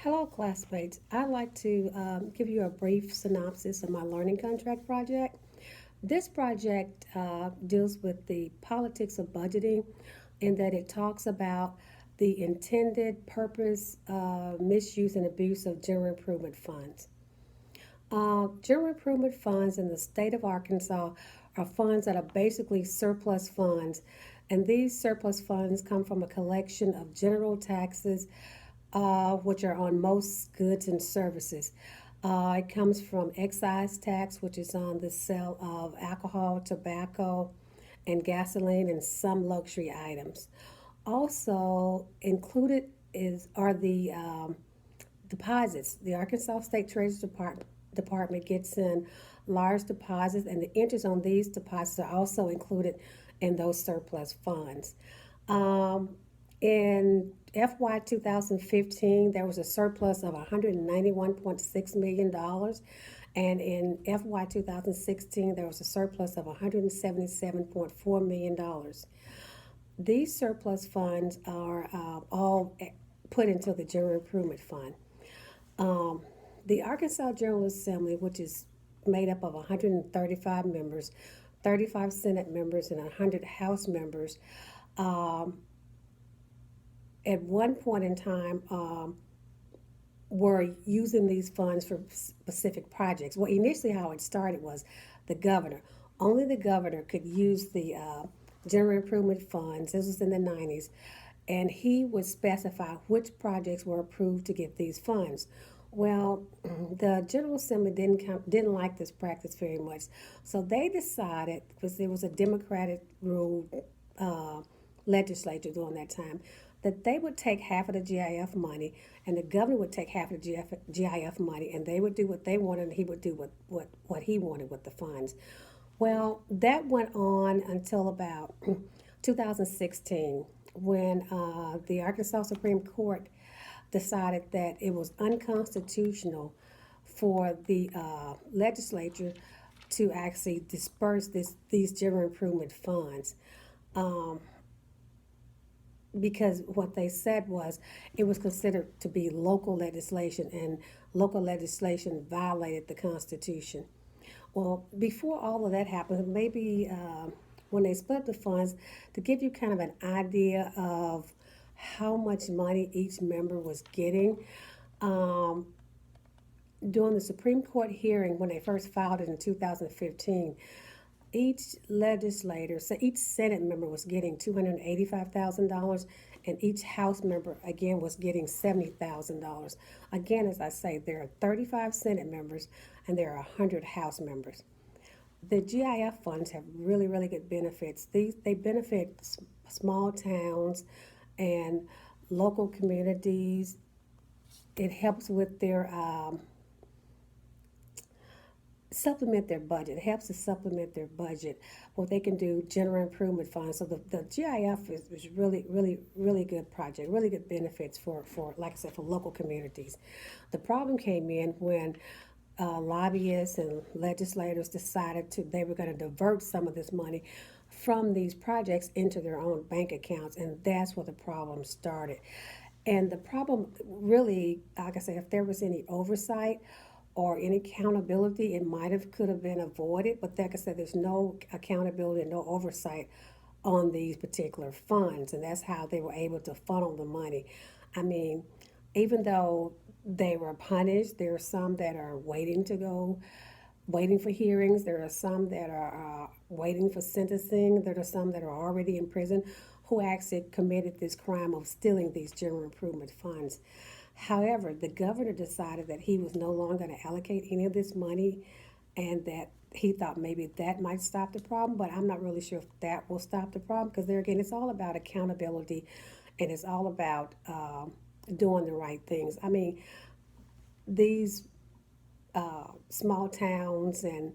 Hello, classmates. I'd like to give you a brief synopsis of my learning contract project. This project deals with the politics of budgeting in that it talks about the intended purpose, misuse, and abuse of general improvement funds. General improvement funds in the state of Arkansas are funds that are basically surplus funds, and these surplus funds come from a collection of general taxes, which are on most goods and services. It comes from excise tax, which is on the sale of alcohol, tobacco, and gasoline, and some luxury items. Also included is are the deposits. The Arkansas State Department gets in large deposits, and the interest on these deposits are also included in those surplus funds. Um, in FY 2015, there was a surplus of $191.6 million, dollars, and in FY 2016, there was a surplus of $177.4 million. Dollars. These surplus funds are all put into the General Improvement Fund. Um, the Arkansas General Assembly, which is made up of 135 members, 35 Senate members, and 100 House members, um, at one point in time were using these funds for specific projects. Well, initially, how it started was the governor. Only the governor could use the general improvement funds. This was in the 90s, and he would specify which projects were approved to get these funds. Well, the General Assembly didn't like this practice very much, so they decided, because there was a Democratic ruled uh, legislature during that time, that they would take half of the GIF money, and the governor would take half of the GIF money, and they would do what they wanted, and he would do what he wanted with the funds. Well, that went on until about 2016, when the Arkansas Supreme Court decided that it was unconstitutional for the legislature to actually disperse these general improvement funds. Um, because what they said was it was considered to be local legislation, and local legislation violated the Constitution. Well, before all of that happened, maybe when they split the funds, to give you kind of an idea of how much money each member was getting, um, during the Supreme Court hearing when they first filed it in 2015, each Senate member was getting $285,000, and each House member again was getting $70,000. Again, as I say, there are 35 Senate members and there are 100 House members. The GIF funds have really, really good benefits. They benefit small towns and local communities. It helps with their supplement their budget. It helps to supplement their budget. What they can do, general improvement funds. So the GIF is really, really, really good project, really good benefits for, like I said, for local communities. The problem came in when lobbyists and legislators decided they were going to divert some of this money from these projects into their own bank accounts, and that's where the problem started. And the problem really, like I said, if there was any oversight or any accountability, it might have could have been avoided. But like I said, there's no accountability and no oversight on these particular funds, and that's how they were able to funnel the money. I mean, even though they were punished, there are some that are waiting to go, waiting for hearings. There are some that are waiting for sentencing. There are some that are already in prison who actually committed this crime of stealing these general improvement funds. However, the governor decided that he was no longer going to allocate any of this money, and that he thought maybe that might stop the problem, but I'm not really sure if that will stop the problem, because there again, it's all about accountability, and it's all about doing the right things. I mean, these small towns and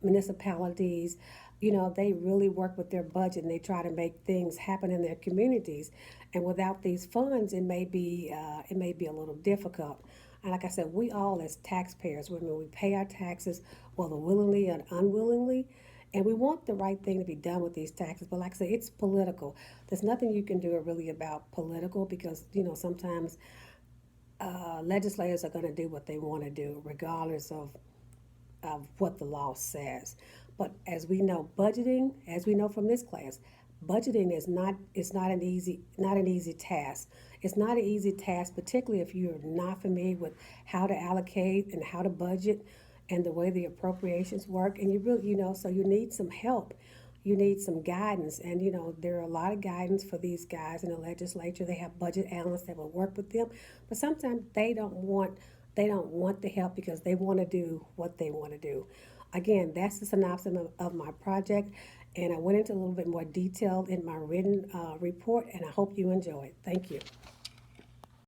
municipalities, they really work with their budget and they try to make things happen in their communities. And without these funds, it may be a little difficult. And like I said, we all as taxpayers, when we pay our taxes, whether willingly or unwillingly, and we want the right thing to be done with these taxes. But like I said, it's political. There's nothing you can do really about political, because sometimes legislators are going to do what they want to do, regardless of what the law says. But as we know, budgeting, as we know from this class, budgeting is not an easy task. It's not an easy task, particularly if you're not familiar with how to allocate and how to budget and the way the appropriations work. And you really, so you need some help. You need some guidance. And, there are a lot of guidance for these guys in the legislature. They have budget analysts that will work with them. But sometimes they don't want the help because they want to do what they want to do. Again, that's the synopsis of my project, and I went into a little bit more detail in my written report, and I hope you enjoy it. Thank you.